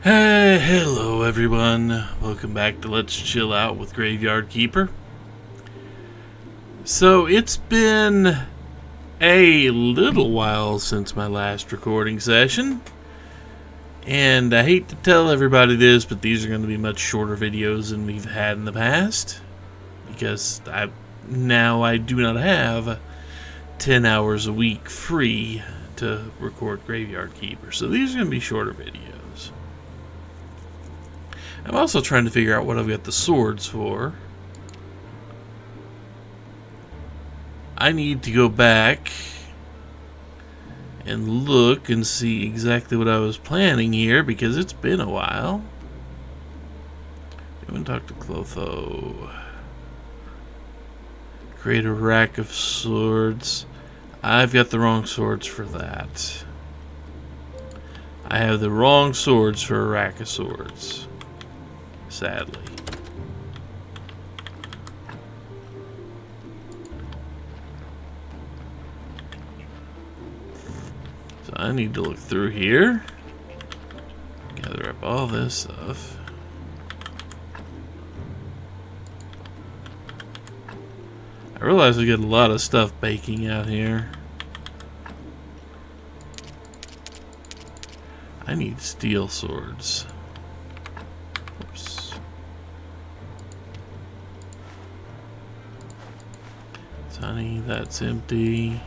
Hey, hello everyone. Welcome back to Let's Chill Out with Graveyard Keeper. So it's been a little while since my last recording session. And I hate to tell everybody this, but these are going to be much shorter videos than we've had in the past. Because I do not have 10 hours a week free to record Graveyard Keeper. So these are going to be shorter videos. I'm also trying to figure out what I've got the swords for. I need to go back and look and see exactly what I was planning here because it's been a while. I'm going to talk to Clotho. Create a rack of swords. I've got the wrong swords for that. I have the wrong swords for a rack of swords. Sadly. So I need to look through here. Gather up all this stuff. I realize we get a lot of stuff baking out here. I need steel swords. Oops. Honey, that's empty.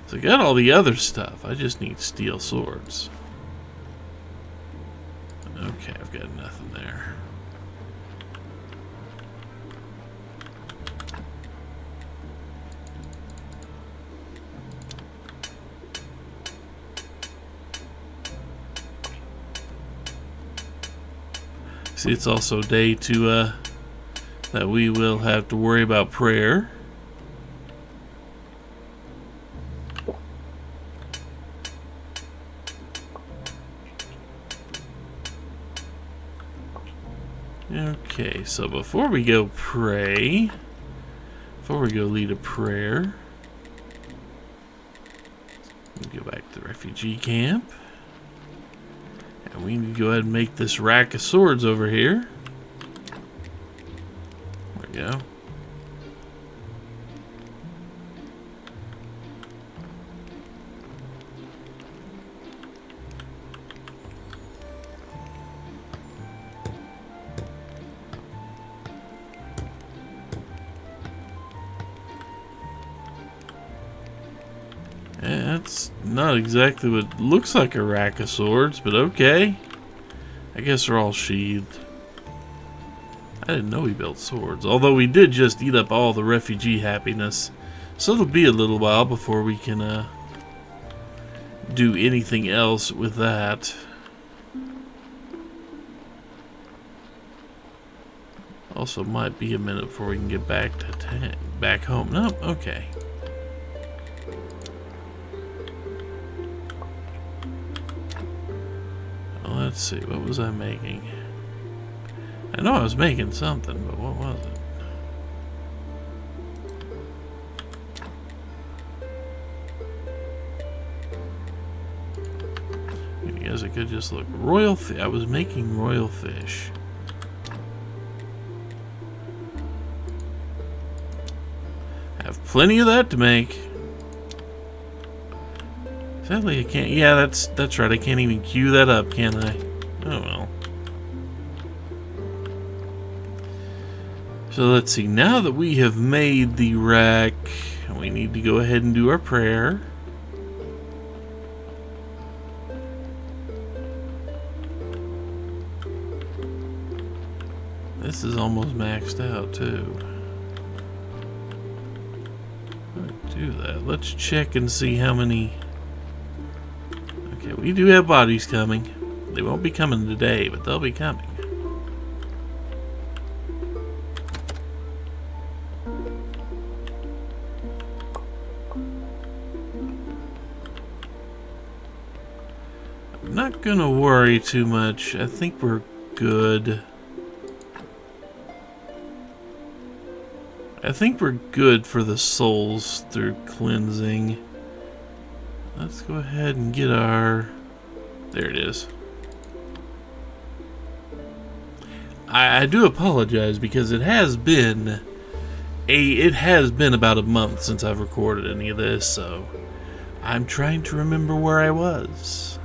So I got all the other stuff. I just need steel swords. Okay, I've got nothing there. See, it's also day to that we will have to worry about prayer. Okay, so before we go pray, before we go lead a prayer, we go back to the refugee camp. And we need to go ahead and make this rack of swords over here. There we go. That's not exactly what looks like a rack of swords, but okay. I guess they're all sheathed. I didn't know we built swords, although we did just eat up all the refugee happiness. So it'll be a little while before we can do anything else with that. Also might be a minute before we can get back to back home. No, okay. Let's see, what was I making? I know I was making something, but what was it? I guess I could just look. Royal fish. I was making royal fish. Have plenty of that to make. Sadly, I can't. Yeah, that's right. I can't even queue that up, can I? Oh well. So let's see. Now that we have made the rack, we need to go ahead and do our prayer. This is almost maxed out too. Let's do that. Let's check and see how many. Okay, we do have bodies coming. They won't be coming today, but they'll be coming. I'm not gonna worry too much. I think we're good. I think we're good for the souls through cleansing. Let's go ahead and get our There it is. I do apologize because it has been about a month since I've recorded any of this, so I'm trying to remember where I was.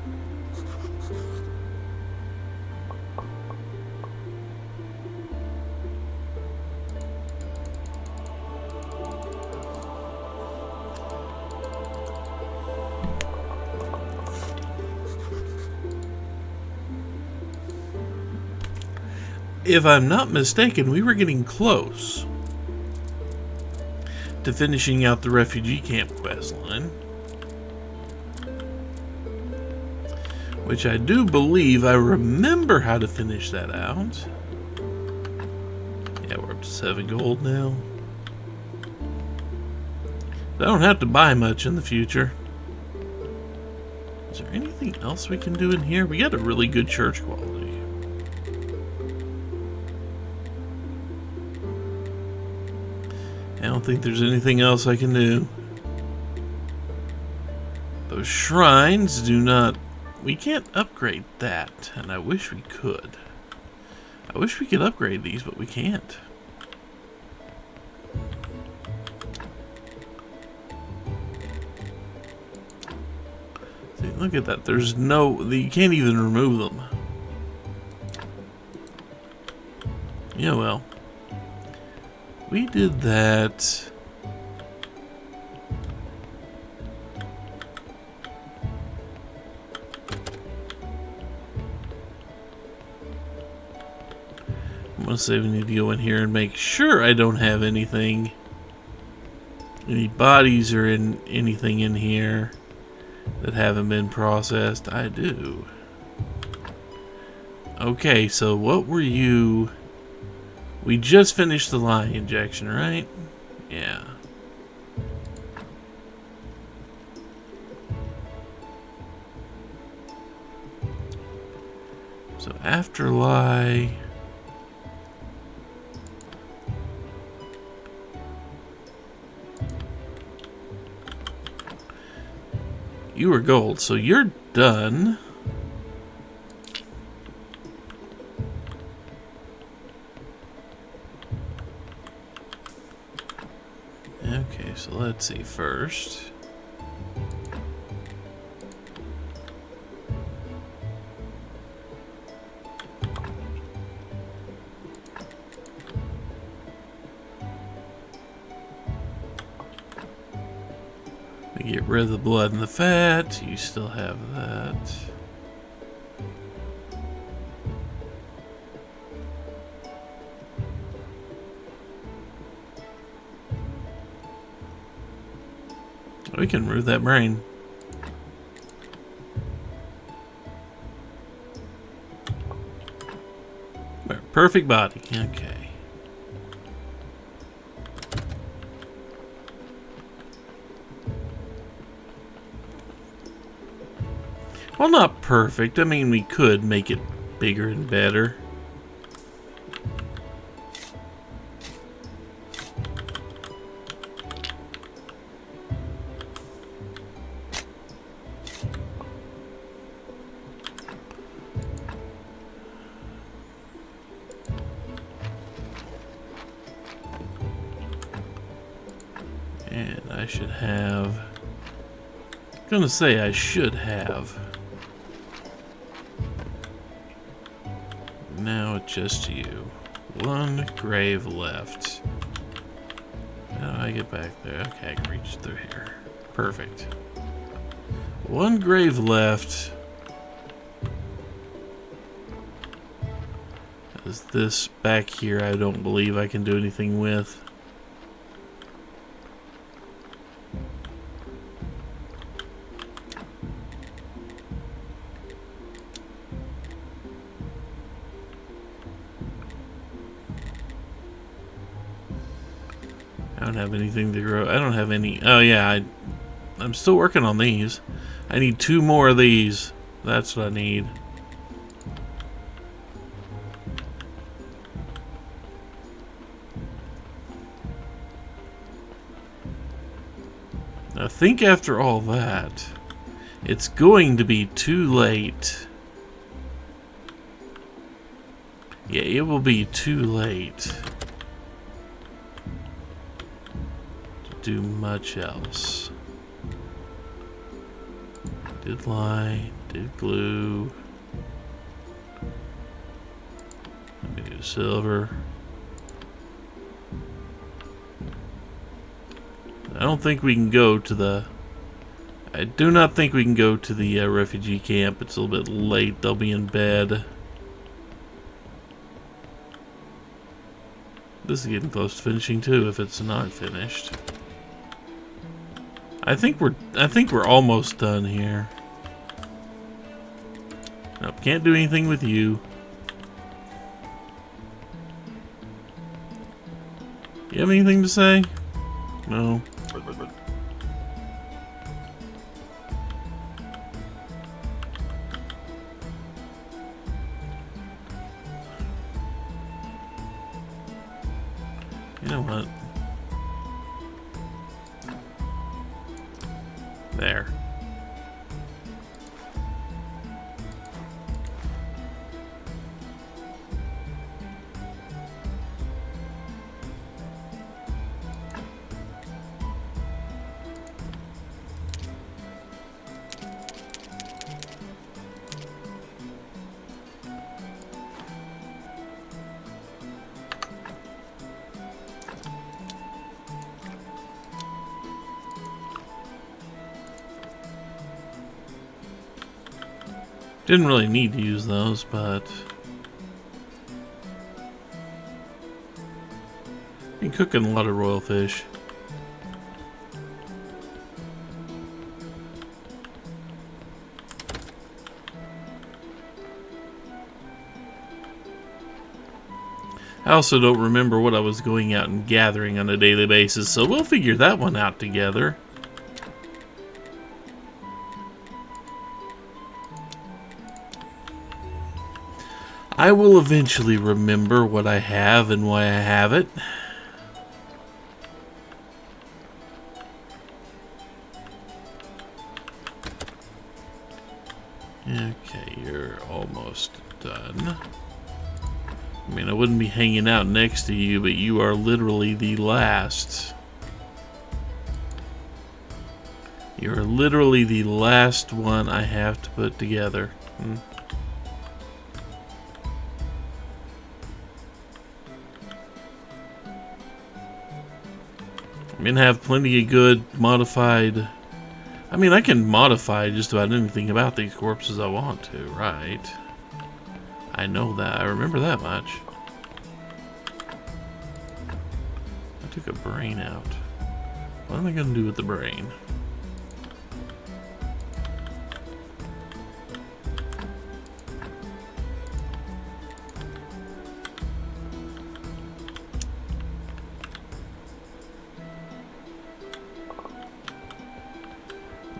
If I'm not mistaken, we were getting close to finishing out the refugee camp quest line, which I do believe I remember how to finish that out. Yeah, we're up to 7 gold now. I don't have to buy much in the future. Is there anything else we can do in here? We got a really good church quality. I don't think there's anything else I can do. Those shrines do not... We can't upgrade that, and I wish we could. I wish we could upgrade these, but we can't. See, look at that. There's no... You can't even remove them. Yeah, well. We did that. I'm gonna say we need to go in here and make sure I don't have anything, any bodies or anything in here that haven't been processed. I do. Okay, so what were you? We just finished the lie injection, right? Yeah. So after lie... You were gold, so you're done. Okay, so let's see first. We get rid of the blood and the fat. You still have that. We can remove that brain. Perfect body. Okay. Well, not perfect. I mean, we could make it bigger and better. And I should have... I'm gonna say I should have. Now it's just you. One grave left. How do I get back there? Okay, I can reach through here. Perfect. One grave left. Is this back here? I don't believe I can do anything with. I don't have anything to grow. I don't have any. Oh yeah, I'm still working on these. I need 2 more of these. That's what I need. I think after all that, It's going to be too late. Yeah, it will be too late to do much else. Did light, did glue. Let me do silver. I don't think we can go to the... I do not think we can go to the refugee camp. It's a little bit late. They'll be in bed. This is getting close to finishing too, if it's not finished. I think we're almost done here. Nope, can't do anything with you. You have anything to say? No. You know what? There. Didn't really need to use those, but been cooking a lot of royal fish. I also don't remember what I was going out and gathering on a daily basis, so we'll figure that one out together. I will eventually remember what I have and why I have it. Okay, you're almost done. I mean, I wouldn't be hanging out next to you, but you are literally the last. You're literally the last one I have to put together. I mean, I have plenty of good modified... I mean, I can modify just about anything about these corpses I want to, right? I know that. I remember that much. I took a brain out. What am I going to do with the brain?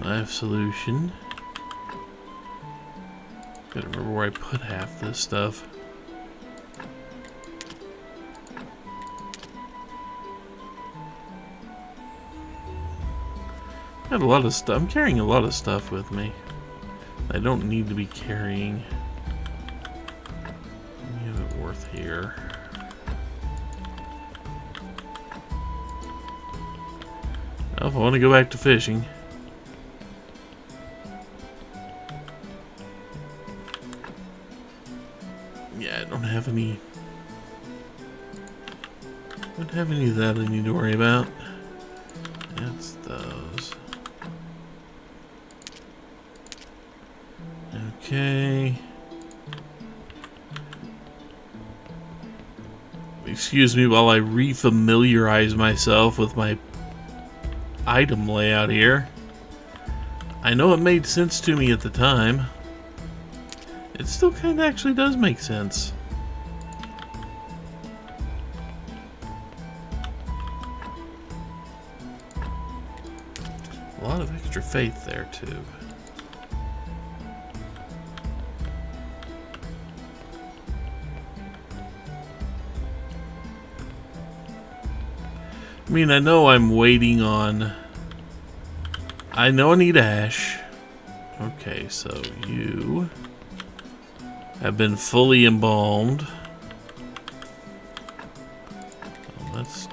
Life solution. Gotta remember where I put half this stuff. Got a lot of stuff. I'm carrying a lot of stuff with me. I don't need to be carrying. Any of it worth here? Well, if I want to go back to fishing. Yeah, I don't have any of that I need to worry about. That's those. Okay. Excuse me while I refamiliarize myself with my item layout here. I know it made sense to me at the time. It still kind of actually does make sense. A lot of extra faith there, too. I mean, I know I'm waiting on... I know I need ash. Okay, so you have been fully embalmed. Let's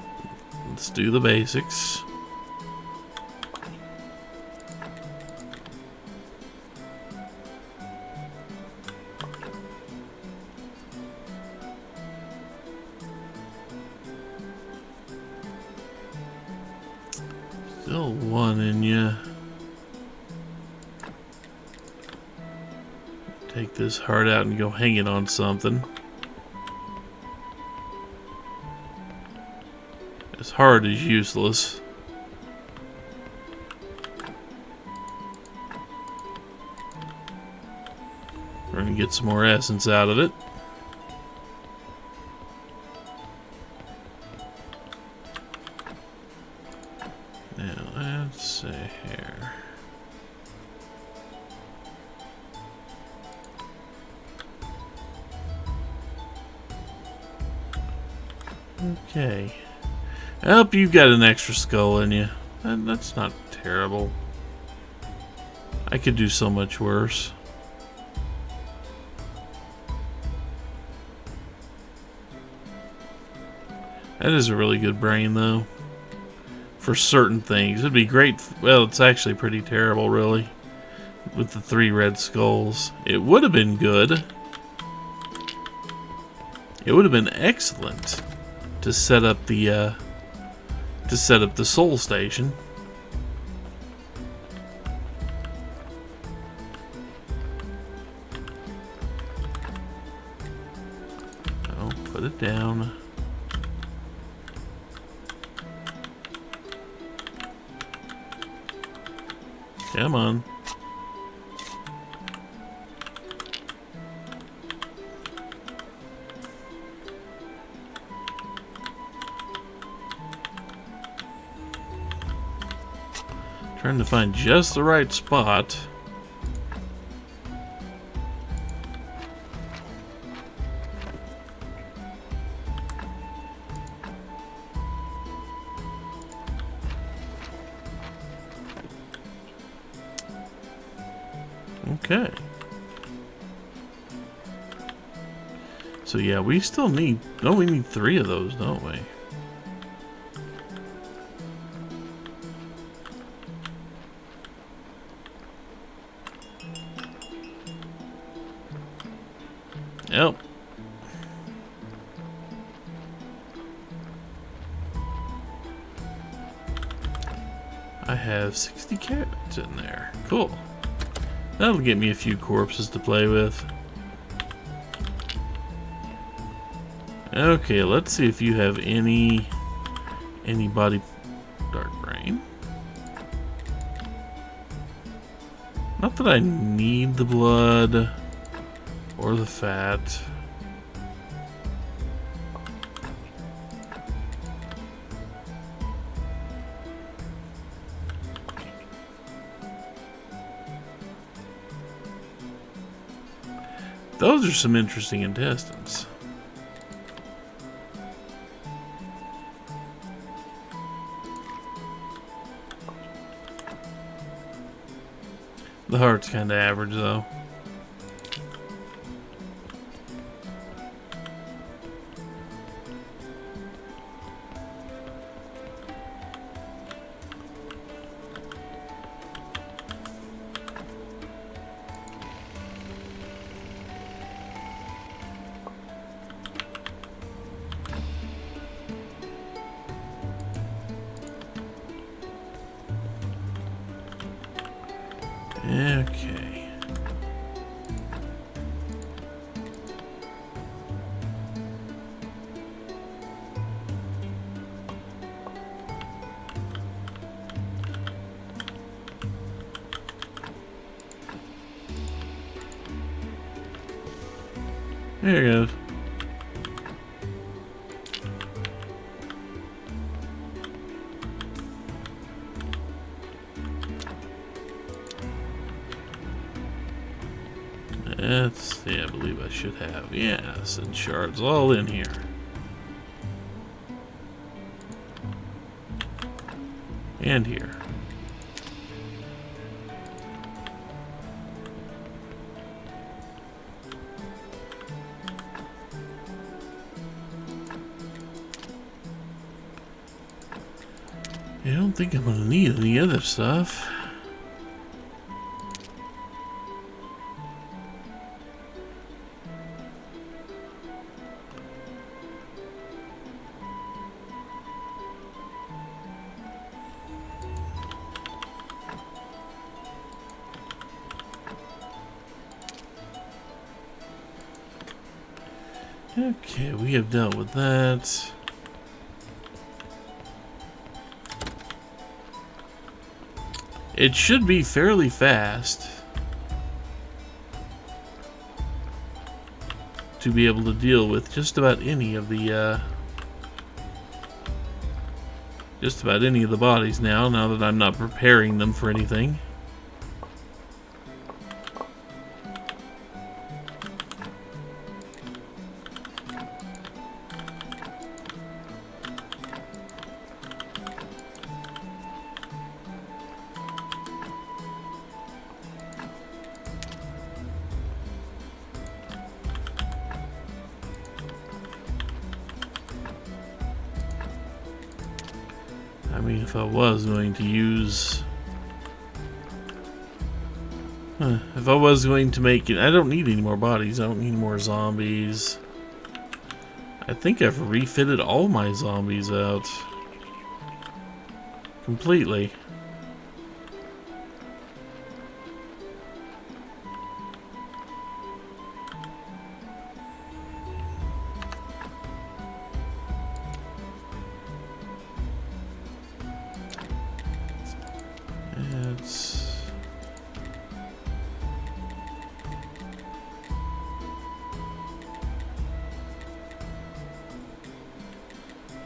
do the basics. Still one in you. Take this heart out and go hang it on something. This heart is useless. We're gonna get some more essence out of it. Now, let's see here. Okay. I hope you've got an extra skull in you. That's not terrible. I could do so much worse. That is a really good brain, though. For certain things. It'd be great. Well, it's actually pretty terrible, really. With the 3 red skulls. It would have been good. It would have been excellent to set up the soul station. Oh, put it down. Come on. Trying to find just the right spot. Okay. So yeah, we still need... Oh, we need 3 of those, don't we? Yep. I have 60 carrots in there. Cool. That'll get me a few corpses to play with. Okay, let's see if you have any body dark brain. Not that I need the blood or the fat. Those are some interesting intestines. The heart's kind of average, though. Okay. There it goes. Let's see, I believe I should have. Yes, and shards all in here. And here. think I'm gonna need any other stuff. Okay, we have dealt with that. It should be fairly fast to be able to deal with just about any of the bodies now that I'm not preparing them for anything. I mean, if I was going to use... if I was going to make it... I don't need any more bodies. I don't need more zombies. I think I've refitted all my zombies out. Completely.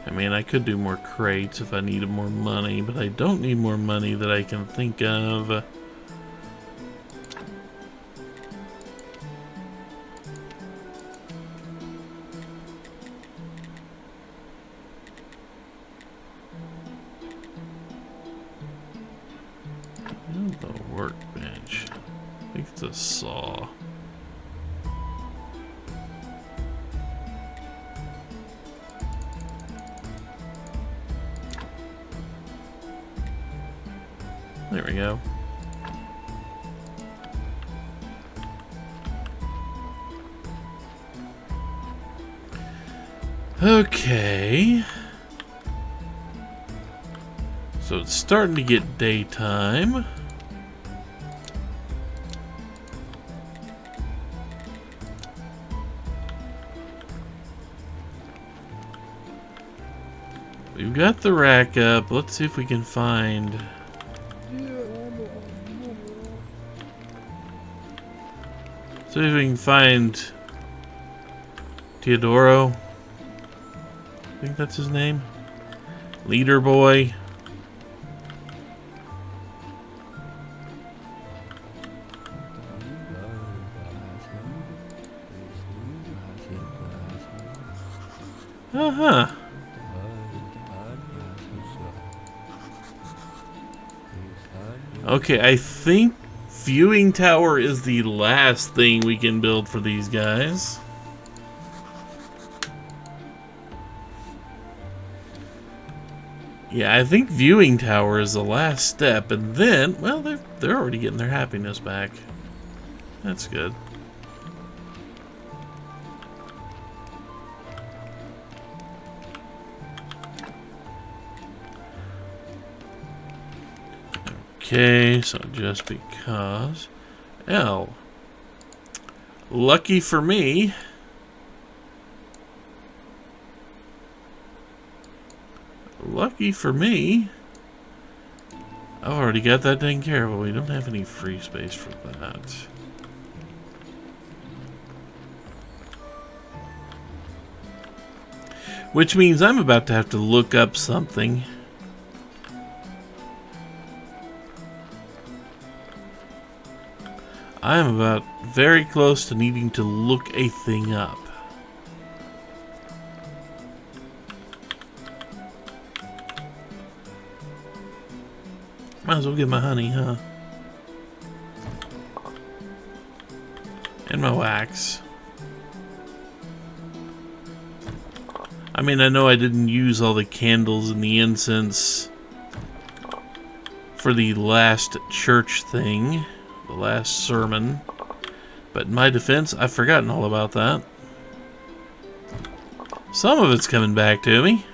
I mean, I could do more crates if I needed more money, but I don't need more money that I can think of. The workbench. I think it's a saw. There we go. Okay. So it's starting to get daytime. We've got the rack up. Let's see if we can find... See if we can find Teodoro. I think that's his name. Leader boy. Uh-huh. Okay, I think viewing tower is the last thing we can build for these guys. Yeah, I think viewing tower is the last step, and then, well, they're already getting their happiness back. That's good. Okay, so just because. L. Lucky for me. Lucky for me. I've already got that taken care of, but we don't have any free space for that. Which means I'm about to have to look up something. I'm about very close to needing to look a thing up. Might as well get my honey, huh? And my wax. I mean, I know I didn't use all the candles and the incense for the last church thing, the last sermon. But in my defense, I've forgotten all about that. Some of it's coming back to me.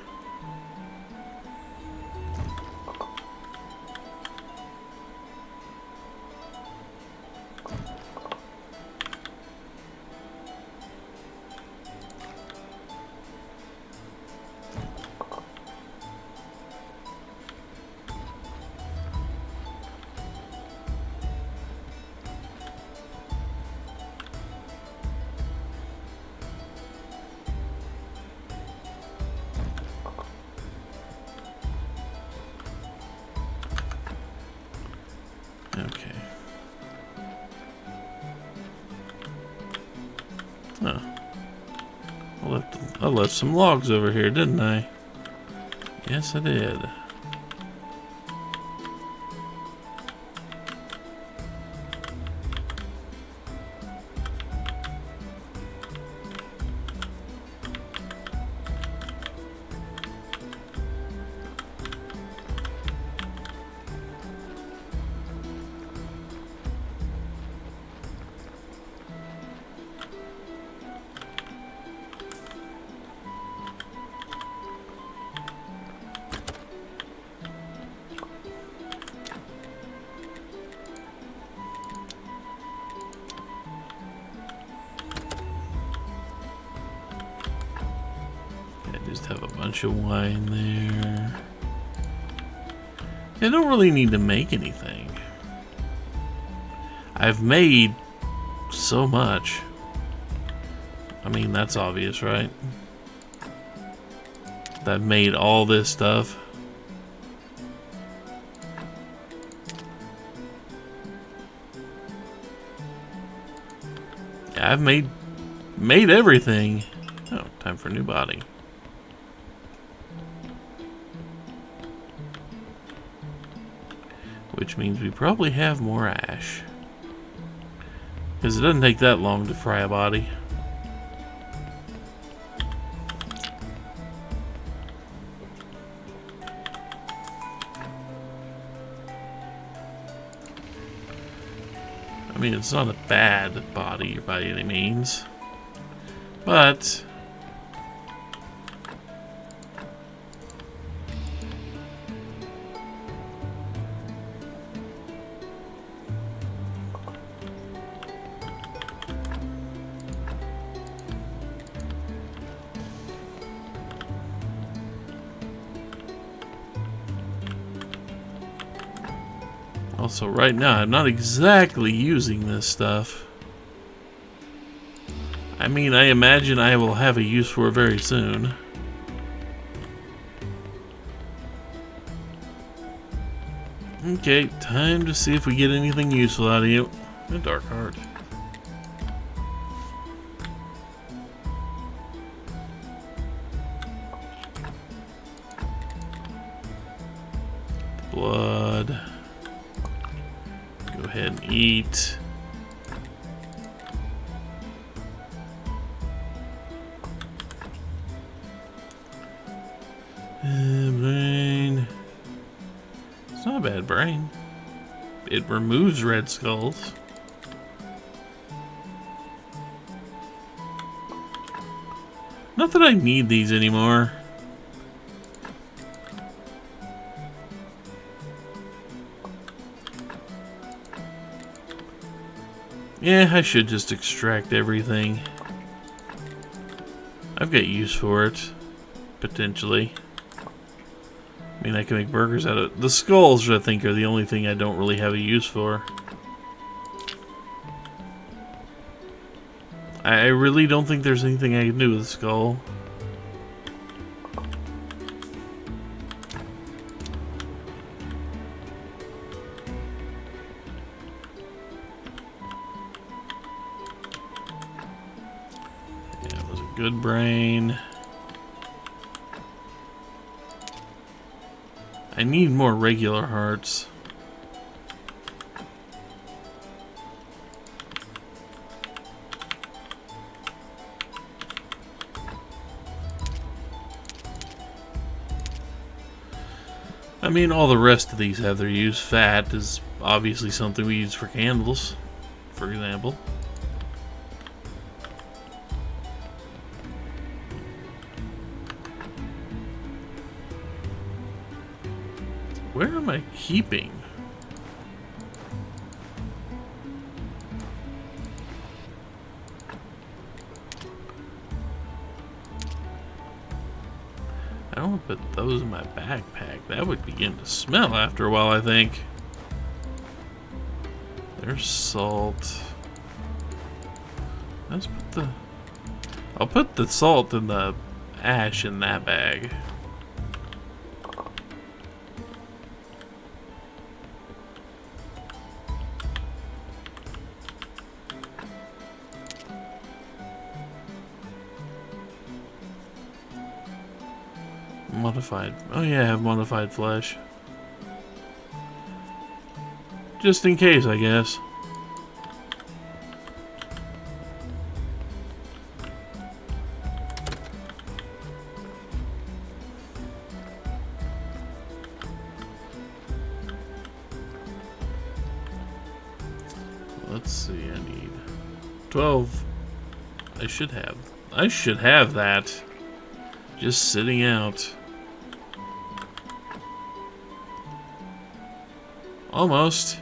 Okay. Huh. I left some logs over here, didn't I? Yes, I did. Just have a bunch of wine there. I don't really need to make anything. I've made so much. I mean, that's obvious, right? I've made all this stuff. Yeah, I've made everything. Oh, time for a new body. Which means we probably have more ash. Because it doesn't take that long to fry a body. I mean, it's not a bad body by any means. But also, right now, I'm not exactly using this stuff. I mean, I imagine I will have a use for it very soon. Okay, time to see if we get anything useful out of you. A dark heart. Blood. Go ahead and eat. Brain. It's not a bad brain. It removes red skulls. Not that I need these anymore. Yeah, I should just extract everything. I've got use for it, potentially. I mean, I can make burgers out of it. The skulls, I think, are the only thing I don't really have a use for. I really don't think there's anything I can do with the skull. Yeah, it was a good brain. I need more regular hearts. I mean, all the rest of these have their use. Fat is obviously something we use for candles, for example. Where am I keeping? I don't want to put those in my backpack. That would begin to smell after a while, I think. There's salt. I'll put the salt and the ash in that bag. Modified. Oh yeah, I have modified flesh. Just in case, I guess. Let's see, I need 12. I should have that. Just sitting out. Almost.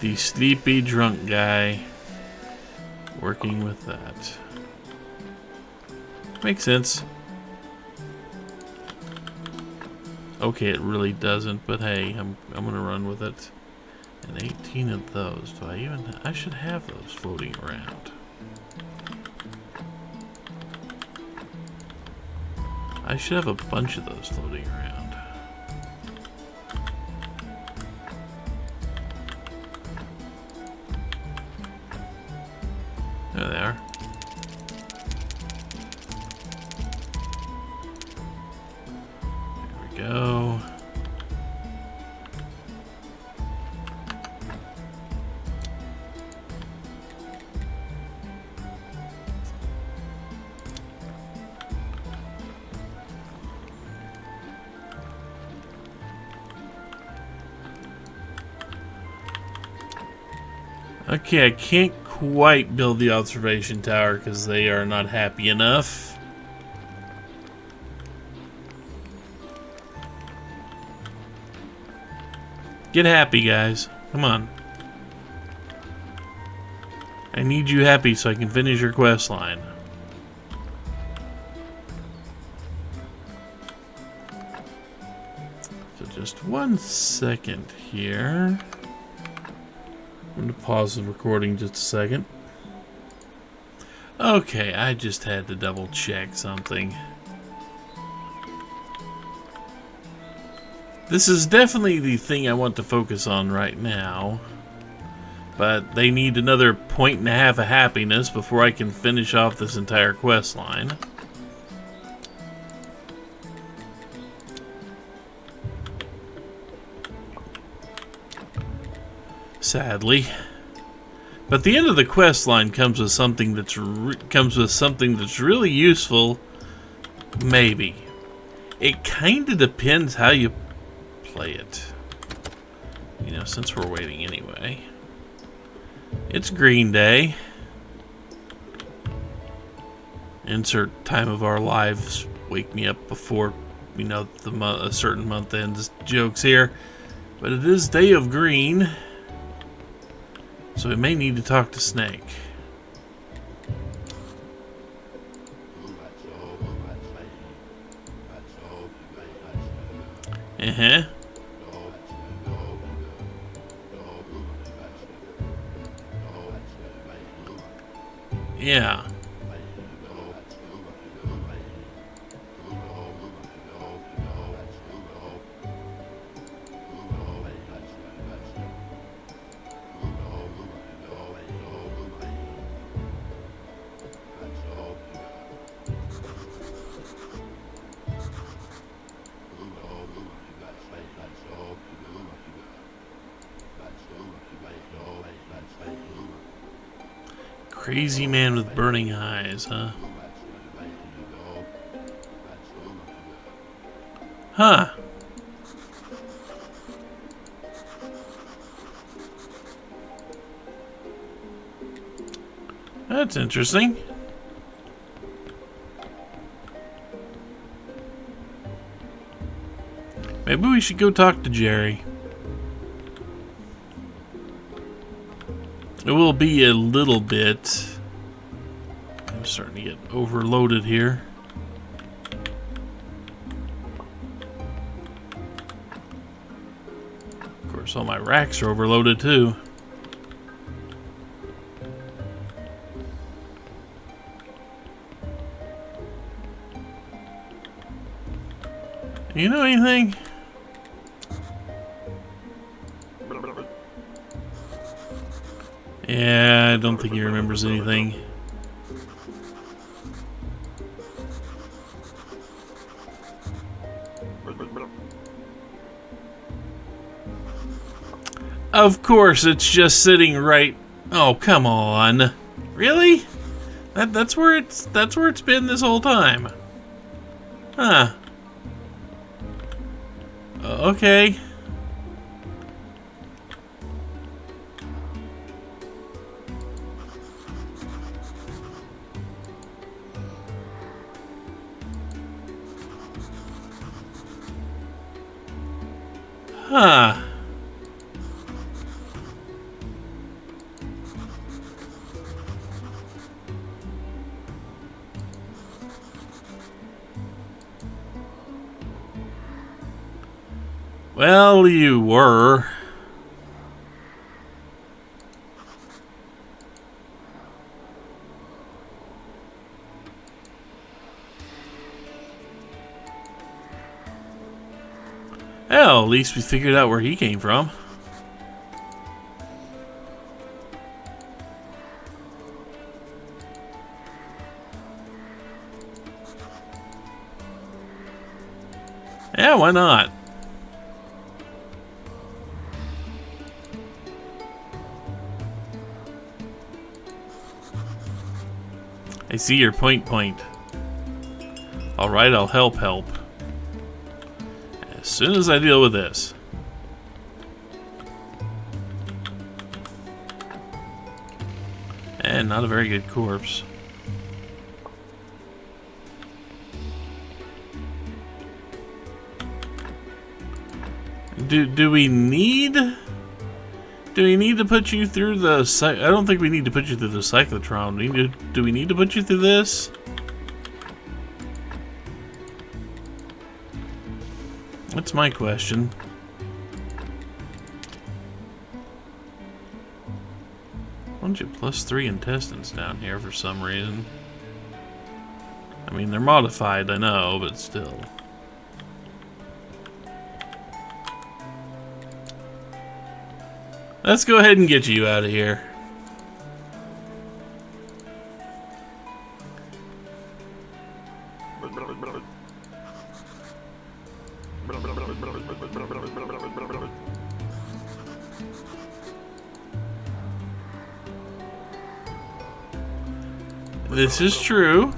The sleepy drunk guy working with that. Makes sense. Okay, it really doesn't, but hey, I'm gonna run with it. And 18 of those. I should have those floating around. I should have a bunch of those floating around. There they are. There we go. Okay, I can't quite build the observation tower because they are not happy enough. Get happy, guys. Come on. I need you happy so I can finish your quest line. So just 1 second here. I'm going to pause the recording just a second. Okay, I just had to double check something. This is definitely the thing I want to focus on right now. But they need another 1.5 points of happiness before I can finish off this entire quest line. Sadly. But the end of the quest line comes with something that's really useful. Maybe. It kind of depends how you play it. You know, since we're waiting anyway. It's Green Day. Insert time of our lives. Wake me up before, you know, a certain month ends. Jokes here. But it is Day of Green. So we may need to talk to Snake. Uh-huh. Yeah. Crazy man with burning eyes, huh? Huh. That's interesting. Maybe we should go talk to Jerry. It will be a little bit. I'm starting to get overloaded here. Of course, all my racks are overloaded too. You know anything? Yeah, I don't think he remembers anything. Of course, it's just sitting right. Oh, come on. Really? That's where it's been this whole time. Huh. Okay. Huh. Well, you were. Well, at least we figured out where he came from. Yeah, why not? I see your point. Alright, I'll help. As soon as I deal with this. And not a very good corpse. Do we need to put you through the I don't think we need to put you through the cyclotron. Do we need to put you through this? That's my question. Why don't you +3 intestines down here for some reason? I mean, they're modified, I know, but still. Let's go ahead and get you out of here. This is true.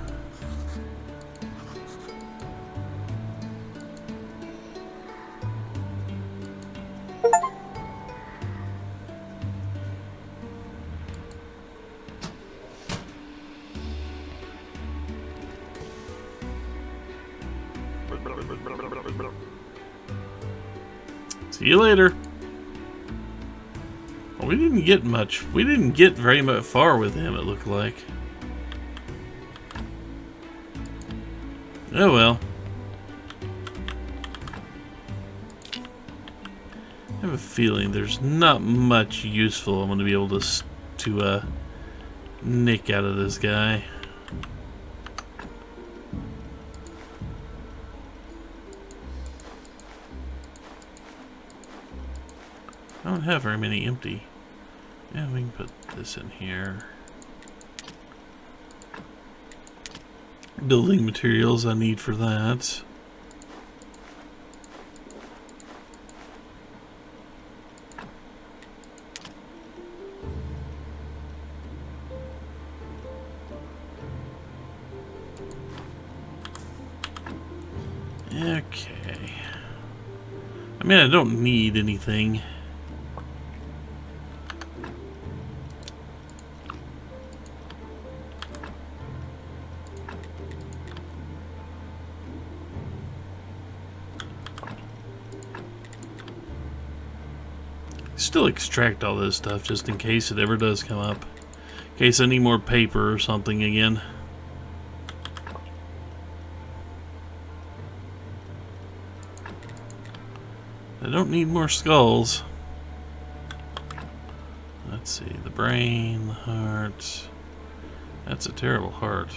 See you later. Well, we didn't get much. We didn't get very much far with him, it looked like. Oh well. I have a feeling there's not much useful I'm going to be able to nick out of this guy. I don't have very many empty. Yeah, we can put this in here. Building materials I need for that. Okay. I mean, I don't need anything. Still extract all this stuff just in case it ever does come up. In case I need more paper or something again. I don't need more skulls. Let's see, the brain, the heart. That's a terrible heart.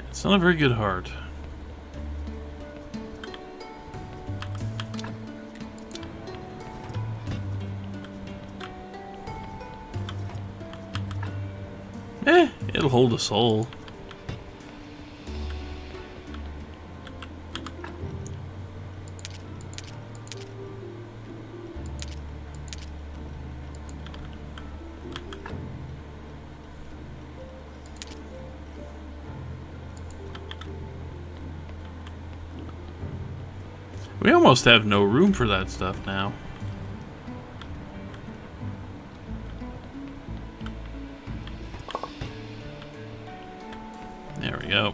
It's not a very good heart. It'll hold a soul. We almost have no room for that stuff now. There we go.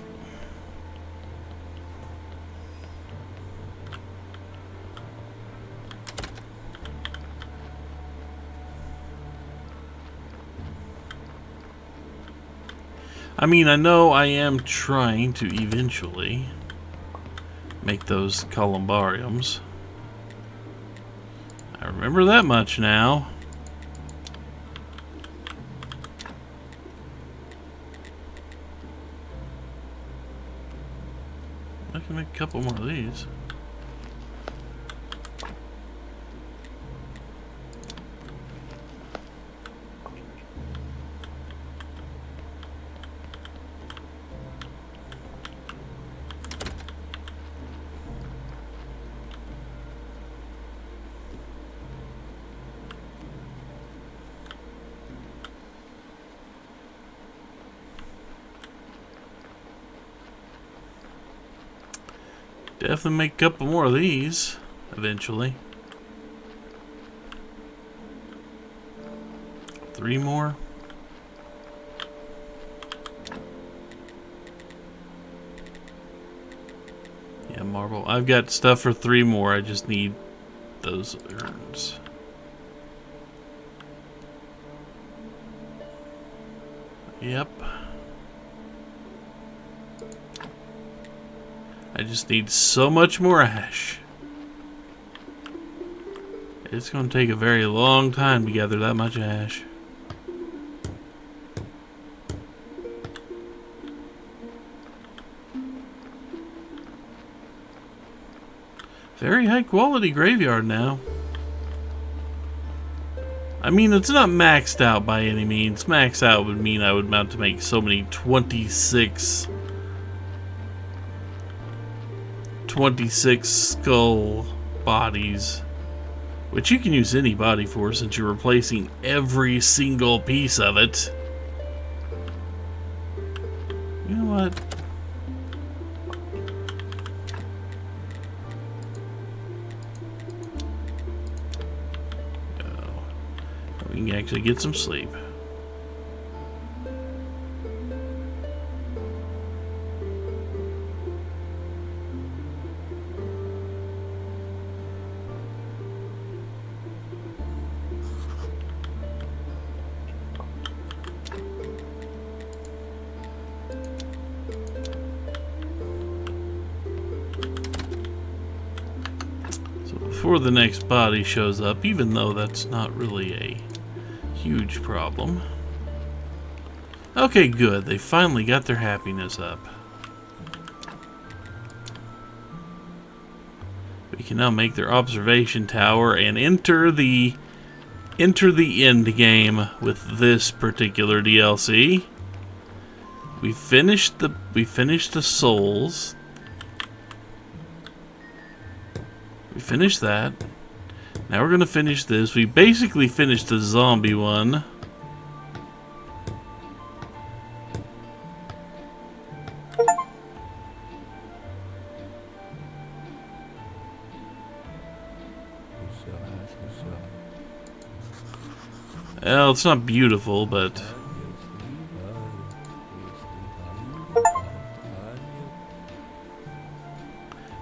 I mean, I know I am trying to eventually make those columbariums. I remember that much now. I can make a couple more of these. Definitely make a couple more of these eventually. 3 more. Yeah, marble. I've got stuff for 3 more. I just need those urns. Yep. I just need so much more ash. It's going to take a very long time to gather that much ash. Very high quality graveyard now. I mean, it's not maxed out by any means. Maxed out would mean I would want to make so many 26 skull bodies, which you can use any body for since you're replacing every single piece of it. You know what? We can actually get some sleep. Before the next body shows up, even though that's not really a huge problem. Okay, good. They finally got their happiness up. We can now make their observation tower and enter the end game with this particular DLC. We finished the souls. We finished that. Now we're gonna finish this. We basically finished the zombie one. Well, it's not beautiful, but...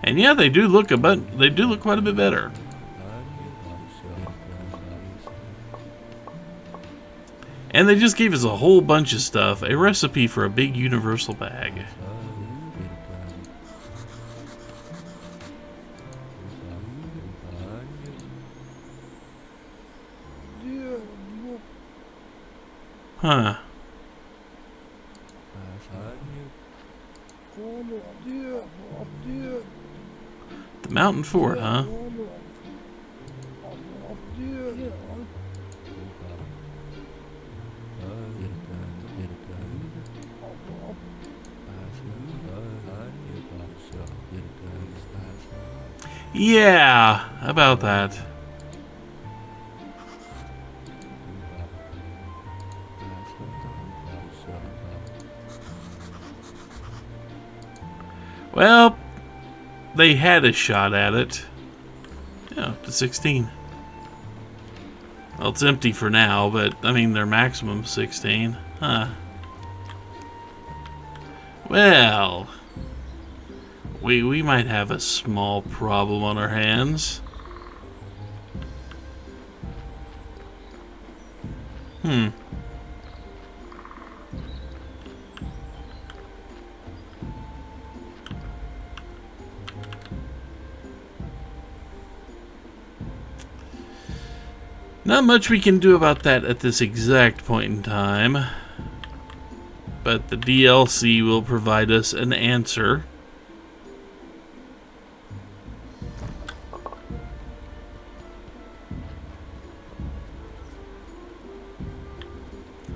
And yeah, they do look quite a bit better. And they just gave us a whole bunch of stuff. A recipe for a big universal bag. Huh. The mountain fort, huh? Yeah, about that. Well, they had a shot at it. Yeah, up to 16. Well, it's empty for now, but, I mean, their maximum 16. Huh. Well, we might have a small problem on our hands. Not much we can do about that at this exact point in time, but the DLC will provide us an answer.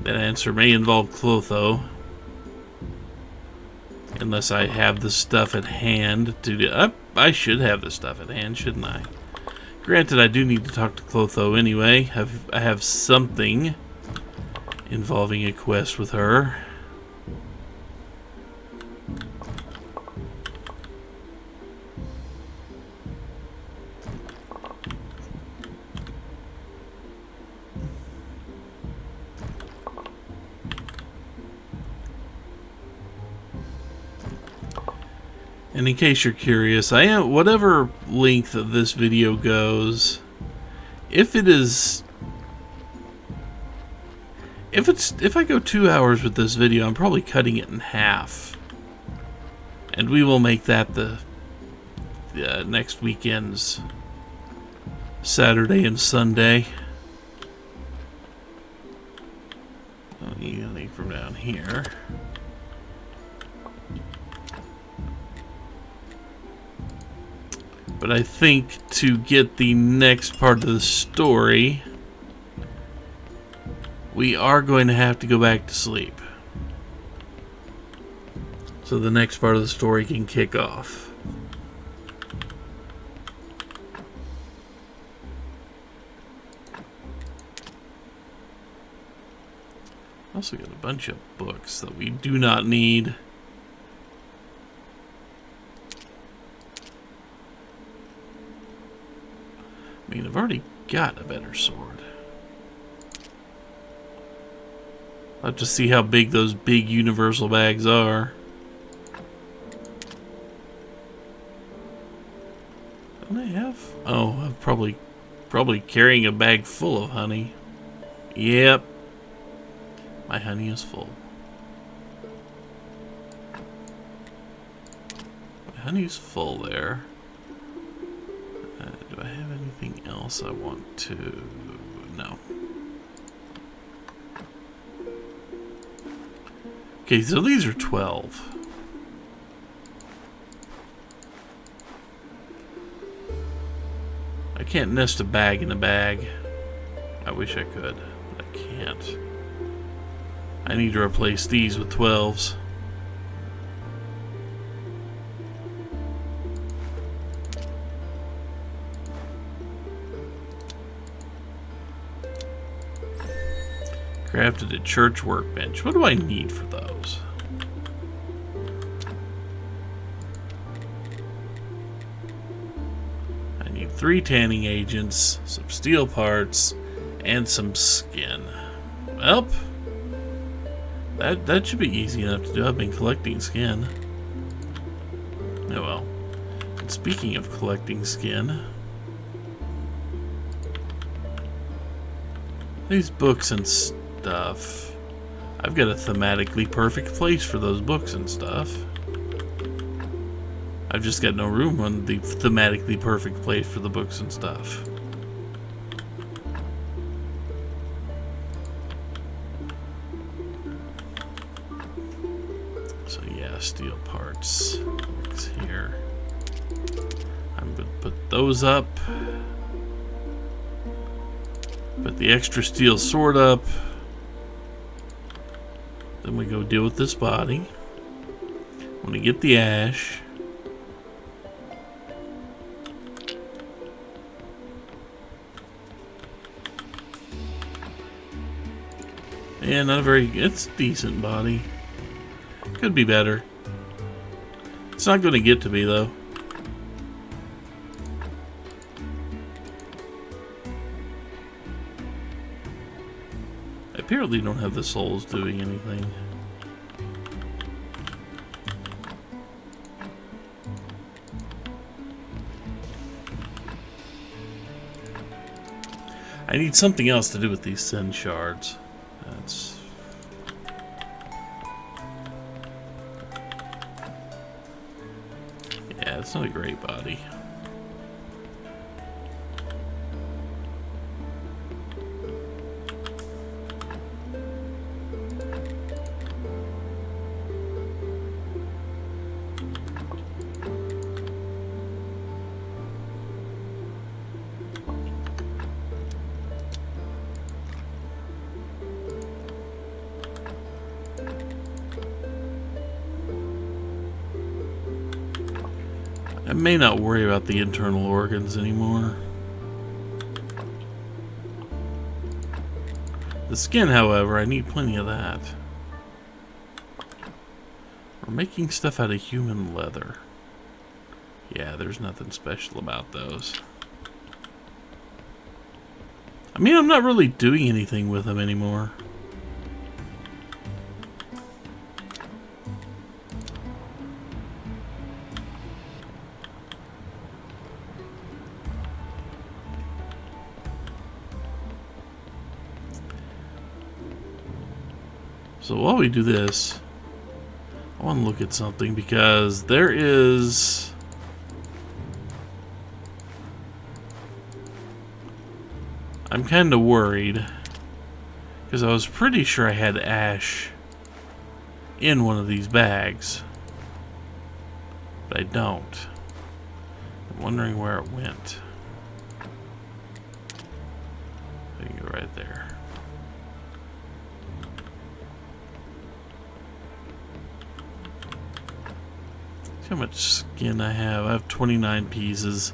That answer may involve Clotho, unless I have the stuff at hand to do. I should have the stuff at hand, shouldn't I? Granted, I do need to talk to Clotho anyway. I have something involving a quest with her. And in case you're curious, I am, whatever length of this video goes, if I go 2 hours with this video, I'm probably cutting it in half, and we will make that the next weekend's Saturday and Sunday. Don't need anything from down here. But I think to get the next part of the story, we are going to have to go back to sleep, so the next part of the story can kick off. Also got a bunch of books that we do not need. I mean, I've already got a better sword. I'll have to see how big those big universal bags are. Don't I have? Oh, I'm probably carrying a bag full of honey. Yep. My honey is full. My honey's full there. Do I have anything else I want to... No. Okay, so these are 12. I can't nest a bag in a bag. I wish I could, but I can't. I need to replace these with 12s. Crafted a church workbench. What do I need for those? I need 3 tanning agents, some steel parts, and some skin. Well, that should be easy enough to do. I've been collecting skin. Oh well. And speaking of collecting skin, these books and stuff, I've got a thematically perfect place for those books and stuff. I've just got no room on the thematically perfect place for the books and stuff. So yeah, steel parts. It's here. I'm going to put those up. Put the extra steel sword up. Then we go deal with this body. When we get the ash. Yeah, not a very... It's a decent body. Could be better. It's not going to get to be, though. I apparently don't have the souls doing anything. I need something else to do with these sin shards. That's... yeah, it's not a great body. I may not worry about the internal organs anymore. The skin, however, I need plenty of that. We're making stuff out of human leather. Yeah, there's nothing special about those. I mean, I'm not really doing anything with them anymore. So while we do this, I want to look at something because there is... I'm kind of worried because I was pretty sure I had ash in one of these bags, but I don't. I'm wondering where it went. I can go right there. See how much skin I have. I have 29 pieces.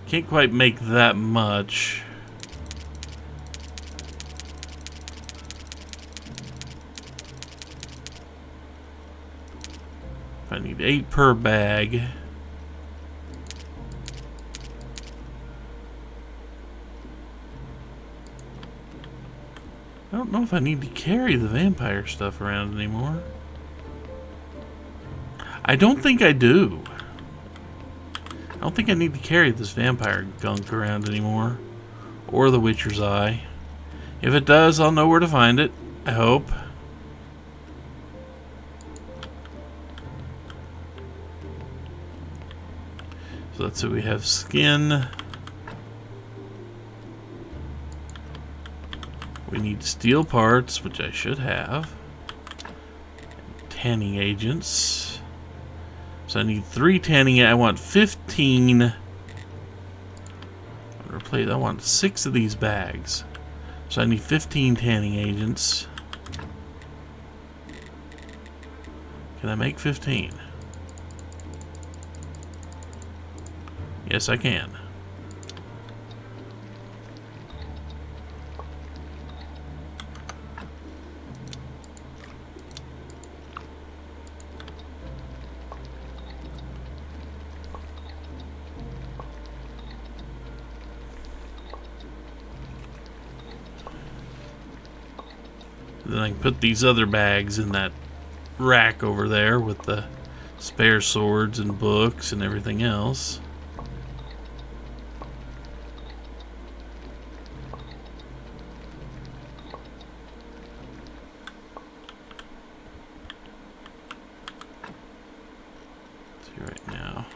Can't quite make that much. I need 8 per bag. I don't know if I need to carry the vampire stuff around anymore. I don't think I do. I don't think I need to carry this vampire gunk around anymore. Or the Witcher's Eye. If it does, I'll know where to find it. I hope. So let's see, we have skin. We need steel parts, which I should have. Tanning agents. So I need 3 tanning. I want 15. I want 6 of these bags. So I need 15 tanning agents. Can I make 15? Yes, I can. Then I can put these other bags in that rack over there with the spare swords and books and everything else. Let's see right now.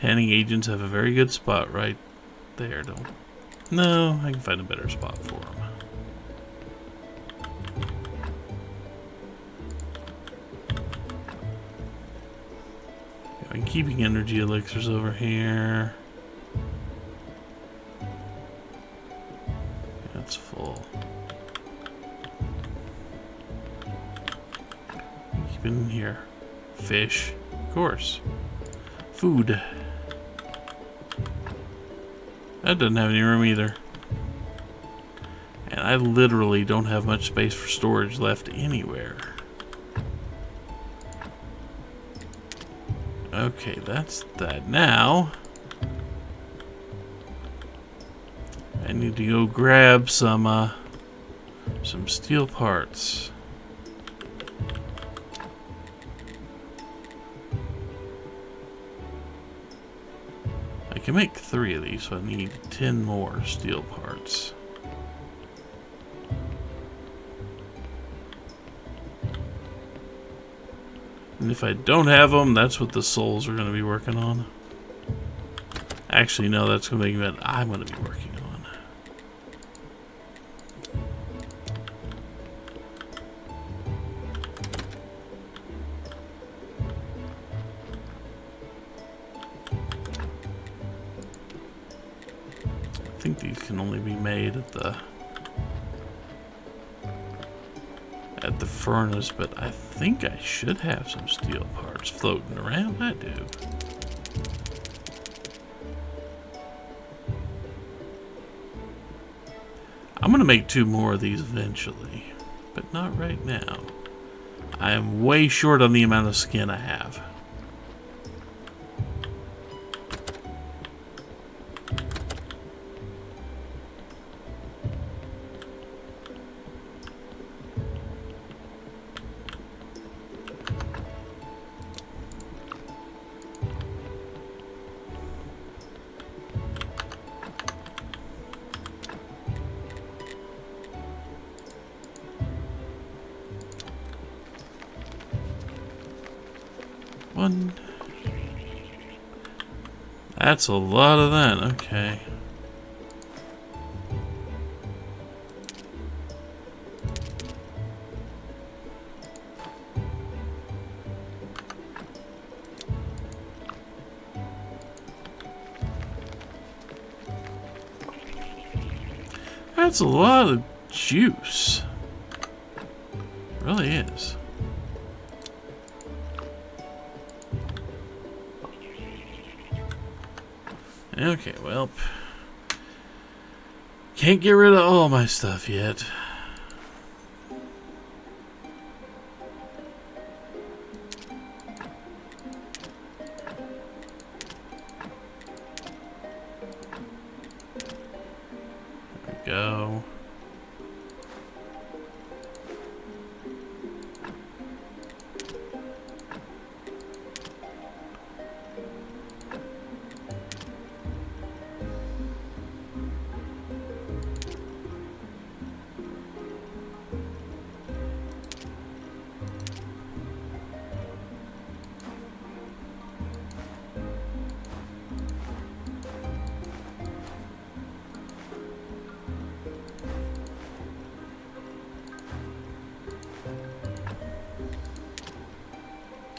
Panning agents have a very good spot right there. Don't. No, I can find a better spot for them. I'm keeping energy elixirs over here. That's full. Keep it in here. Fish, of course. Food. That doesn't have any room either. And I literally don't have much space for storage left anywhere. Okay, that's that. Now I need to go grab some steel parts. I can make 3 of these, so I need 10 more steel parts. And if I don't have them, that's what the souls are going to be working on. Actually, no, that's going to be what I'm going to be working on. I think these can only be made at the furnace, but I think I should have some steel parts floating around. I do. I'm gonna make 2 more of these eventually, but not right now. I am way short on the amount of skin I have. One. That's a lot of that. Okay. That's a lot of juice. It really is. Okay, well, can't get rid of all my stuff yet. There we go.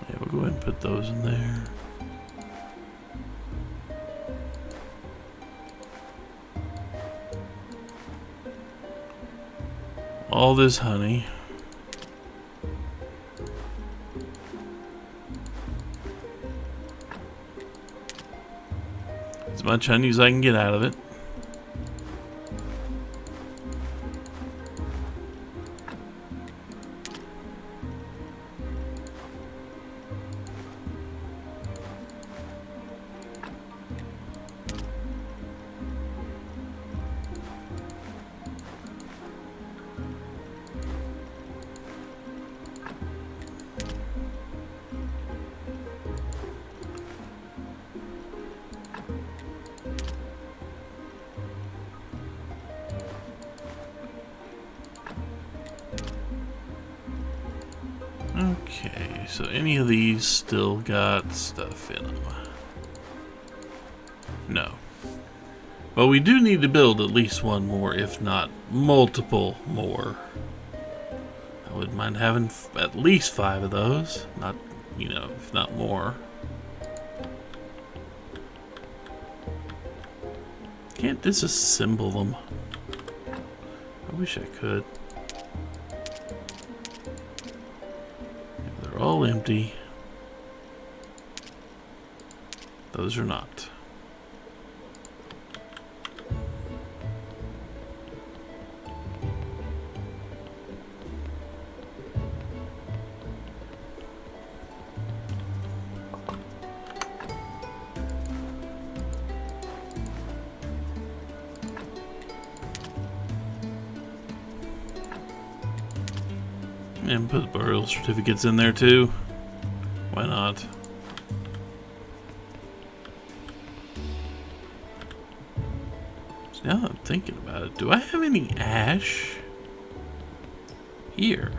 Yeah, we'll go ahead and put those in there. All this honey. As much honey as I can get out of it. Okay, so any of these still got stuff in them? No. But we do need to build at least one more, if not multiple more. I wouldn't mind having at least 5 of those. Not, you know, if not more. Can't disassemble them. I wish I could. They're all empty. Those are not. And put the burial certificates in there too. Why not? So now that I'm thinking about it, do I have any ash here?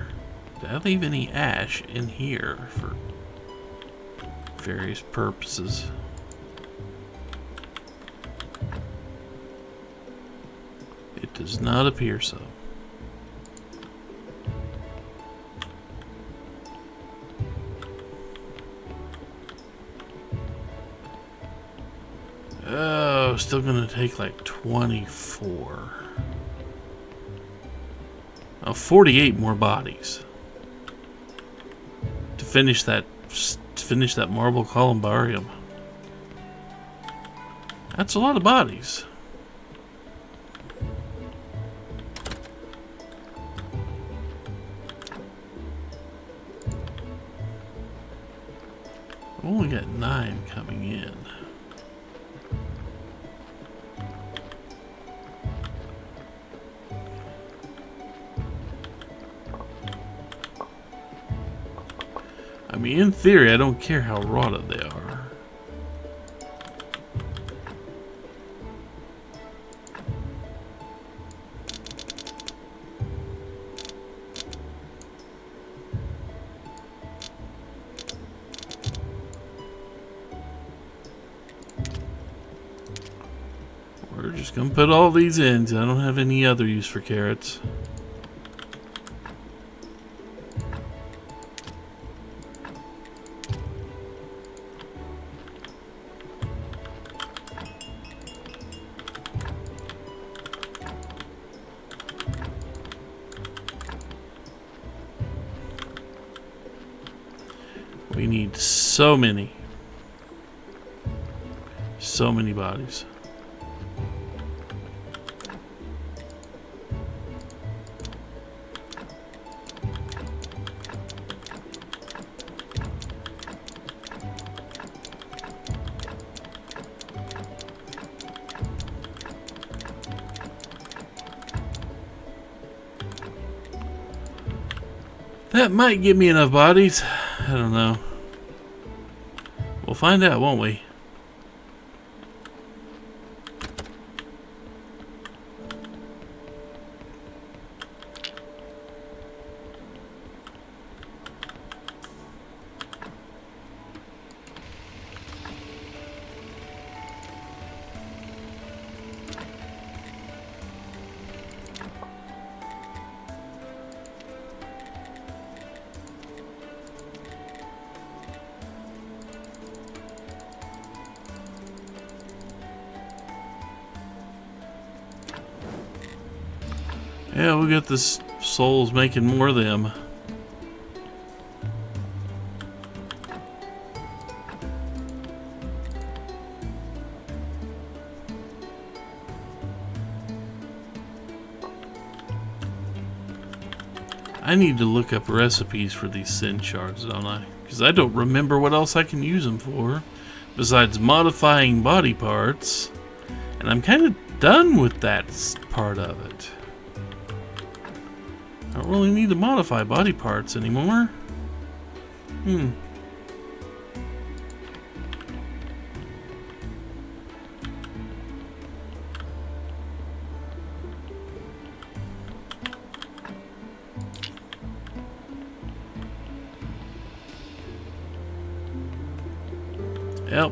Did I leave any ash in here for various purposes? It does not appear so. Oh, still gonna take like 24. Oh, 48 more bodies to finish that marble columbarium. That's a lot of bodies. I've only got 9 coming in. I mean, in theory, I don't care how rotted they are. We're just gonna put all these in, 'cause I don't have any other use for carrots. We need so many bodies. That might give me enough bodies. I don't know. We'll find out, won't we? Yeah, we got this souls making more of them. I need to look up recipes for these sin shards, don't I? Because I don't remember what else I can use them for besides modifying body parts. And I'm kind of done with that part of it. I don't really need to modify body parts anymore. Yep.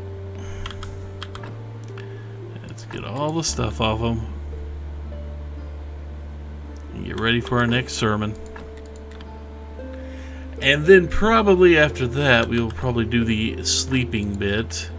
Let's get all the stuff off them. And get ready for our next sermon. And then probably after that, we will probably do the sleeping bit.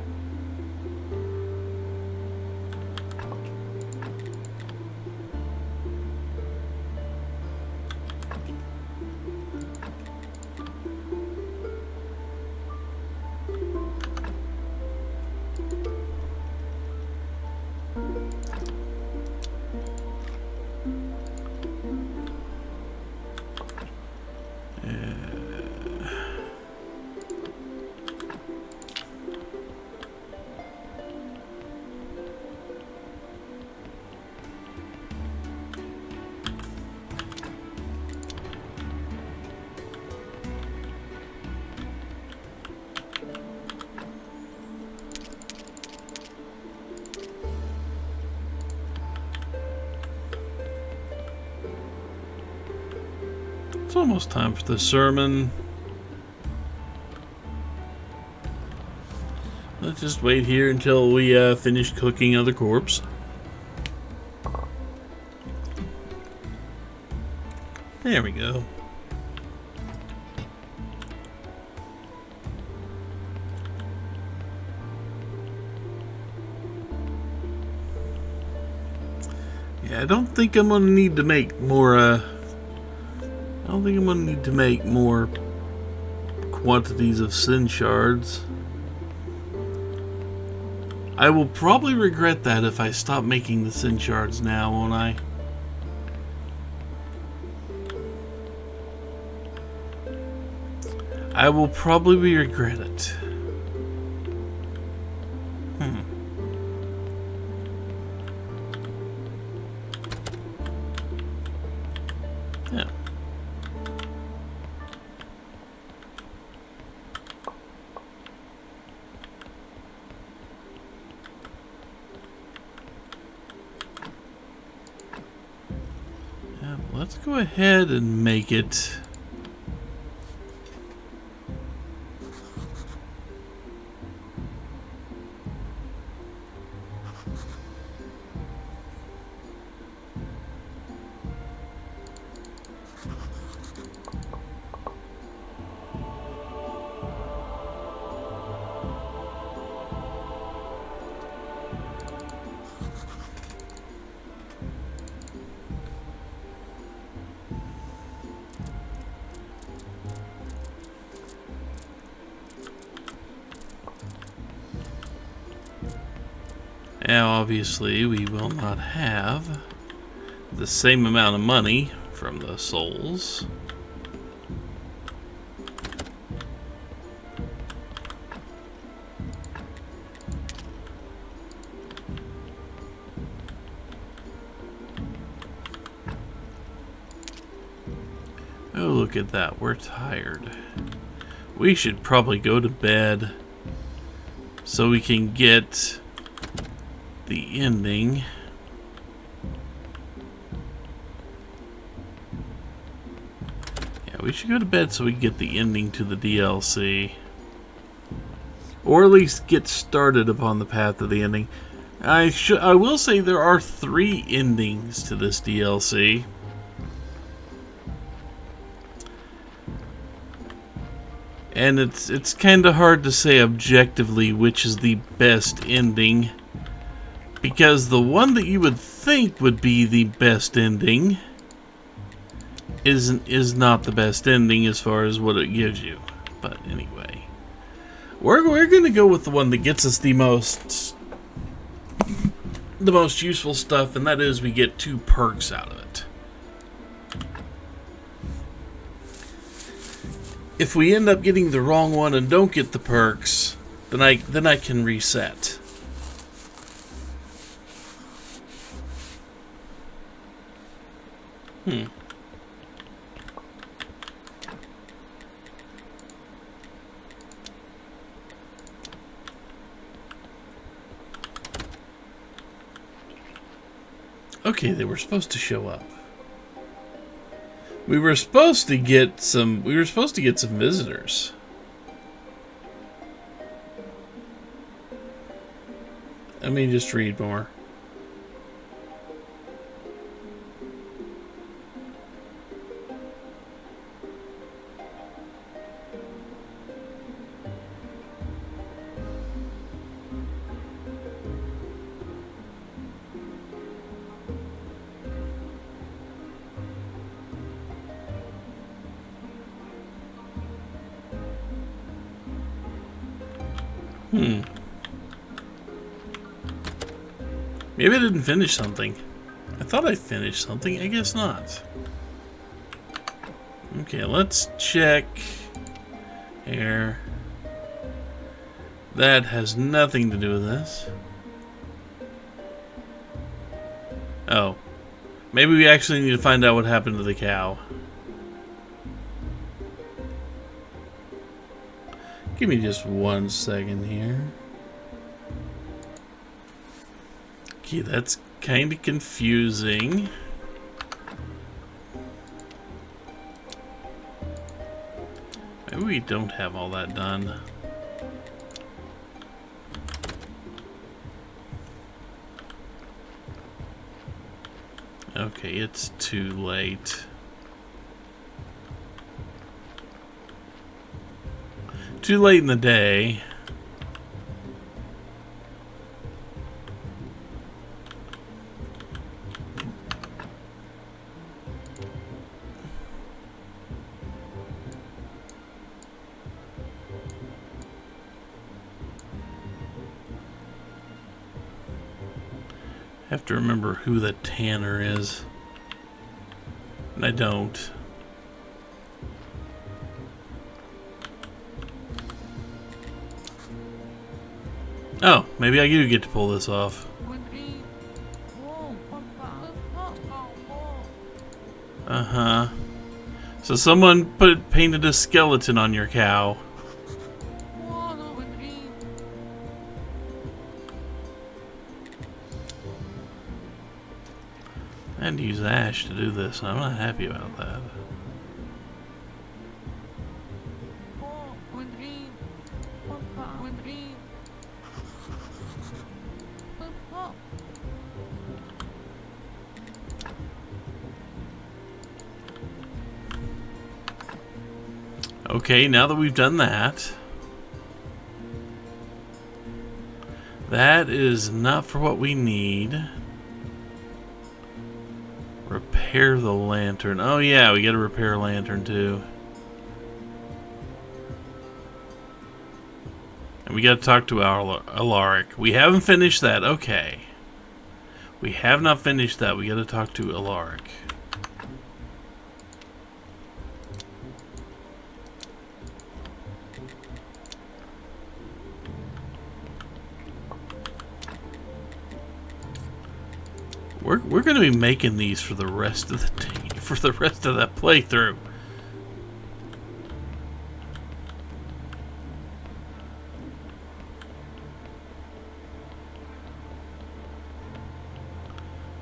It's almost time for the sermon. Let's just wait here until we finish cooking other corpse. There we go. Yeah, I don't think I'm gonna need to make more, I don't think I'm gonna need to make more quantities of sin shards. I will probably regret that if I stop making the sin shards now, won't I? I will probably regret it. Yeah. Let's go ahead and make it. Now, obviously, we will not have the same amount of money from the souls. Oh, look at that. We're tired. We should probably go to bed so we can get the ending. Yeah, we should go to bed so we can get the ending to the DLC. Or at least get started upon the path of the ending. I will say there are 3 endings to this DLC. And it's kind of hard to say objectively which is the best ending. Because the one that you would think would be the best ending is not the best ending as far as what it gives you. But anyway, we're gonna go with the one that gets us the most useful stuff, and that is we get 2 perks out of it. If we end up getting the wrong one and don't get the perks, then I can reset. Okay, they were supposed to show up. We were supposed to get some visitors. Let me just read more. Maybe I didn't finish something. I thought I finished something. I guess not. Okay, let's check here. That has nothing to do with this. Oh. Maybe we actually need to find out what happened to the cow. Give me just 1 second here. Okay, that's kind of confusing. Maybe we don't have all that done. Okay, it's too late. Too late in the day. Have to remember who the tanner is. And I don't. Oh, maybe I do get to pull this off. Uh-huh. So someone painted a skeleton on your cow. I had to use ash to do this, and I'm not happy about that. Okay, now that we've done that, that is not for what we need. Repair the lantern. Oh yeah, we gotta repair a lantern too. And we gotta talk to Alaric. We haven't finished that. Okay. We have not finished that. We gotta talk to Alaric. We're gonna be making these for the rest of the day, for the rest of that playthrough.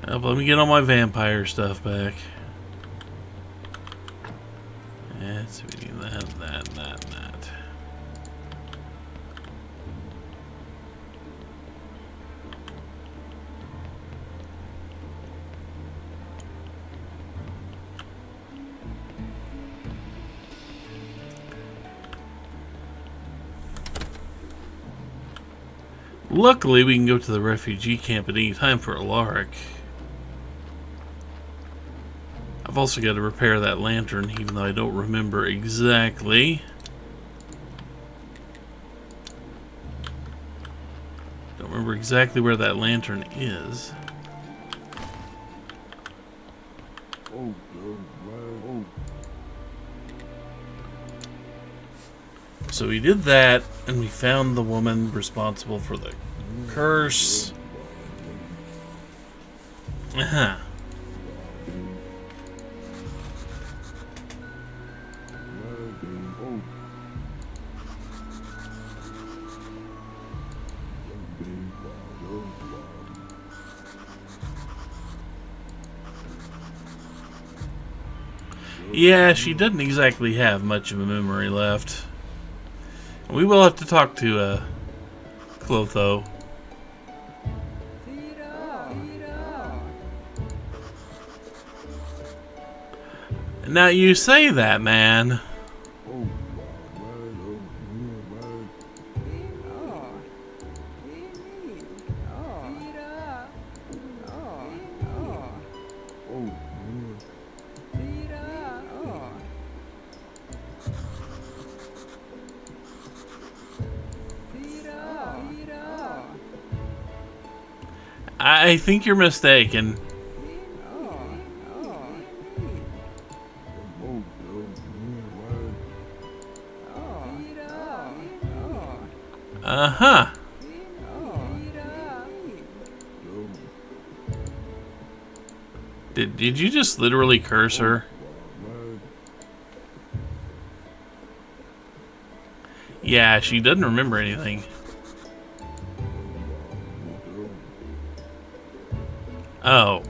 Let me get all my vampire stuff back. That's that. Luckily, we can go to the refugee camp at any time for Alaric. I've also got to repair that lantern, even though I don't remember exactly. Don't remember exactly where that lantern is. So we did that, and we found the woman responsible for the curse. Uh-huh. Yeah, she doesn't exactly have much of a memory left. We will have to talk to Clotho. Now you say that, man. I think you're mistaken. Uh-huh. Did you just literally curse her? Yeah, she doesn't remember anything. Oh.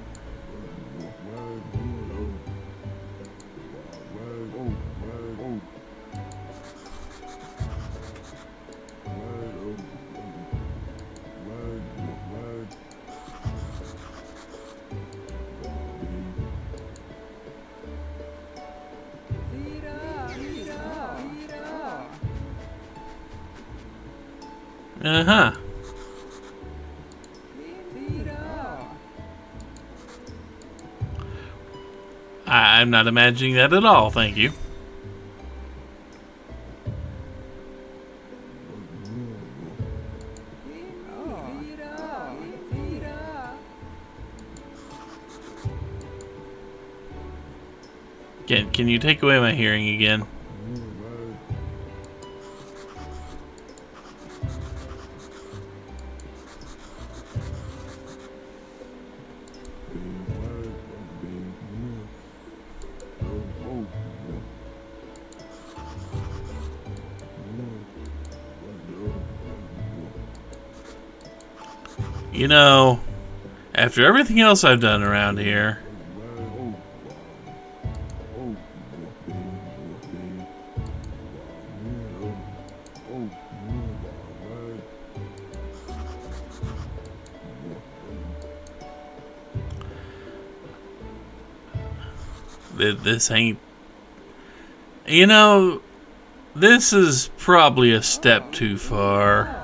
Uh-huh. I'm not imagining that at all, thank you. Can you take away my hearing again? You know, after everything else I've done around here, this ain't... You know, this is probably a step too far.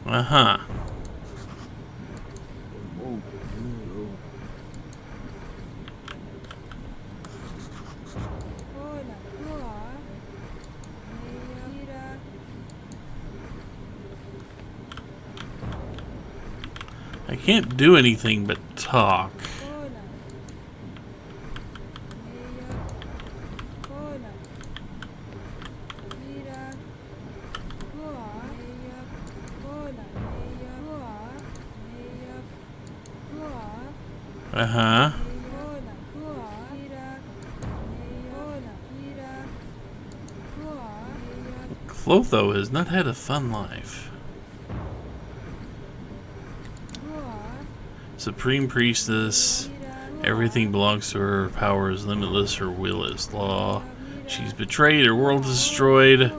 Uh-huh. I can't do anything but talk. Uh-huh. Clotho has not had a fun life. Supreme Priestess. Everything belongs to her. Her power is limitless. Her will is law. She's betrayed. Her world is destroyed.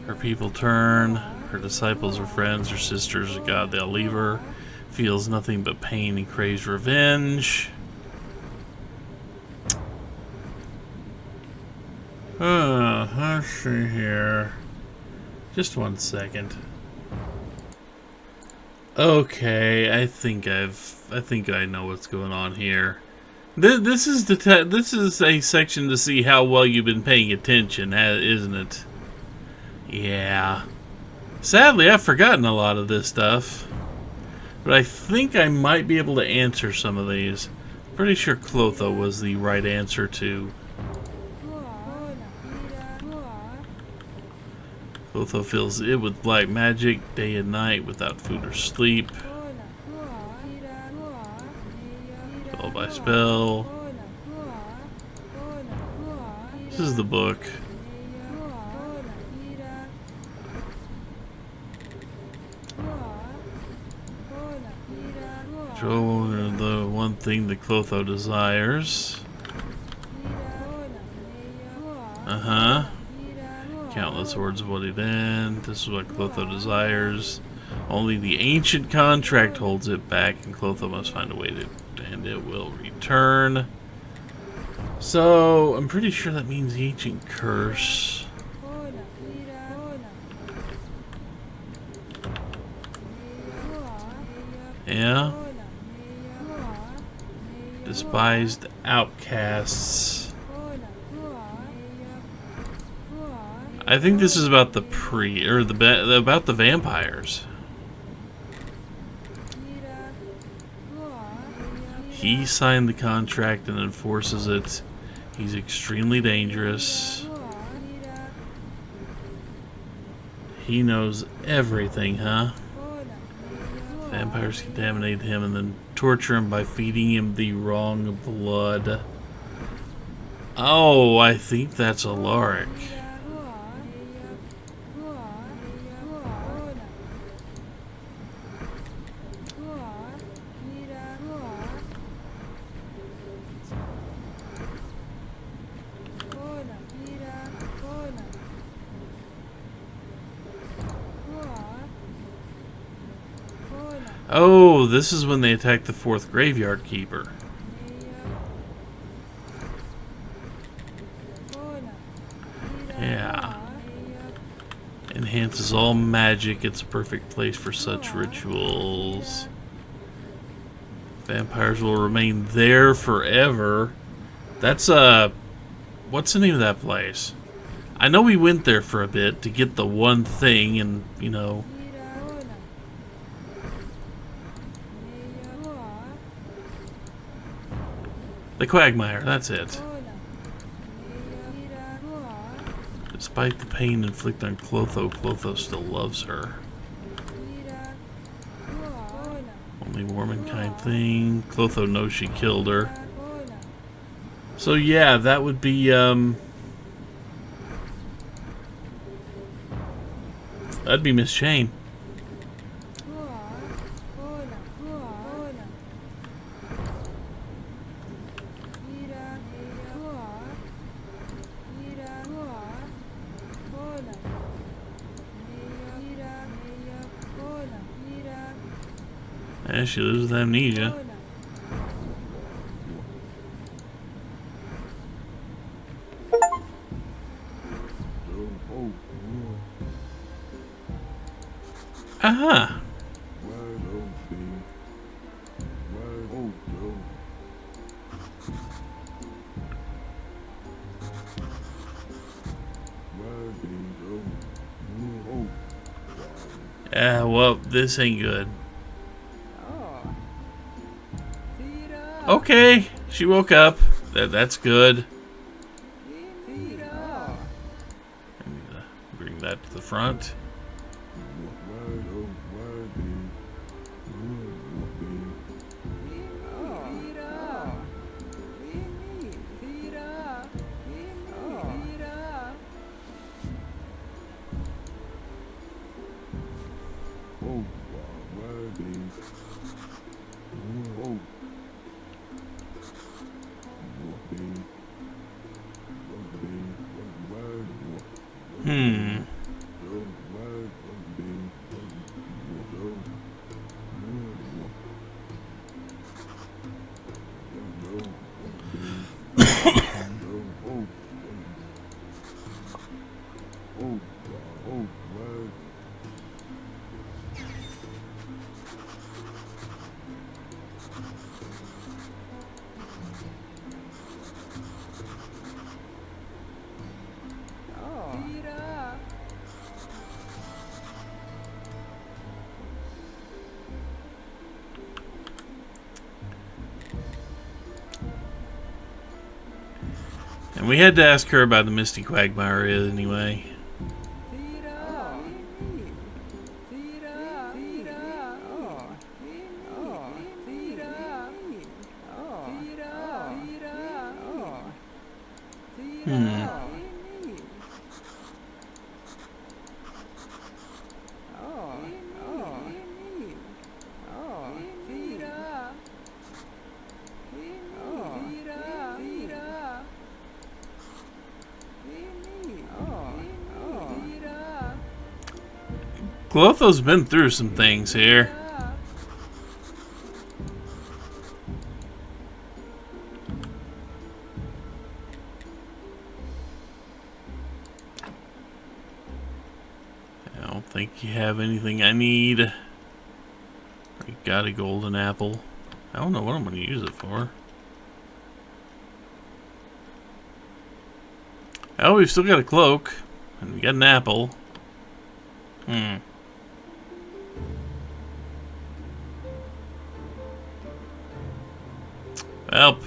Her people turn. Her disciples are friends. Her sisters are God. They'll leave her. Feels nothing but pain and craves revenge. Let's see here. Just 1 second. Okay, I think I know what's going on here. This is a section to see how well you've been paying attention, isn't it? Yeah. Sadly, I've forgotten a lot of this stuff. But I think I might be able to answer some of these. Pretty sure Clotho was the right answer to. Clotho fills it with black magic, day and night, without food or sleep. Spell by spell. This is the book. Control the one thing that Clotho desires. Uh-huh. Countless hordes of what he did. This is what Clotho desires. Only the ancient contract holds it back, and Clotho must find a way to, and it will return. So, I'm pretty sure that means the ancient curse. Yeah. Despised outcasts. I think this is about the about the vampires. He signed the contract and enforces it. He's extremely dangerous. He knows everything, huh? Vampires contaminate him and then torture him by feeding him the wrong blood. Oh, I think that's Alaric. Oh, this is when they attack the fourth graveyard keeper. Yeah. Enhances all magic. It's a perfect place for such rituals. Vampires will remain there forever. That's, what's the name of that place? I know we went there for a bit to get the one thing and, you know... The Quagmire, that's it. Despite the pain inflicted on Clotho, Clotho still loves her. Only womankind thing. Clotho knows she killed her. So yeah, that would be, that'd be Miss Jane. Yeah, she lives with amnesia. Aha! Yeah, well, this ain't good. Okay, she woke up. That's good. I need to bring that to the front. And we had to ask her about the Misty Quagmire anyway. Clotho's been through some things here. I don't think you have anything I need. You got a golden apple. I don't know what I'm going to use it for. Oh, we've still got a cloak. And we got an apple. Well,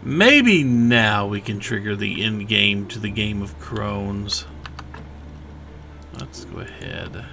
maybe now we can trigger the end game to the Game of Crones. Let's go ahead.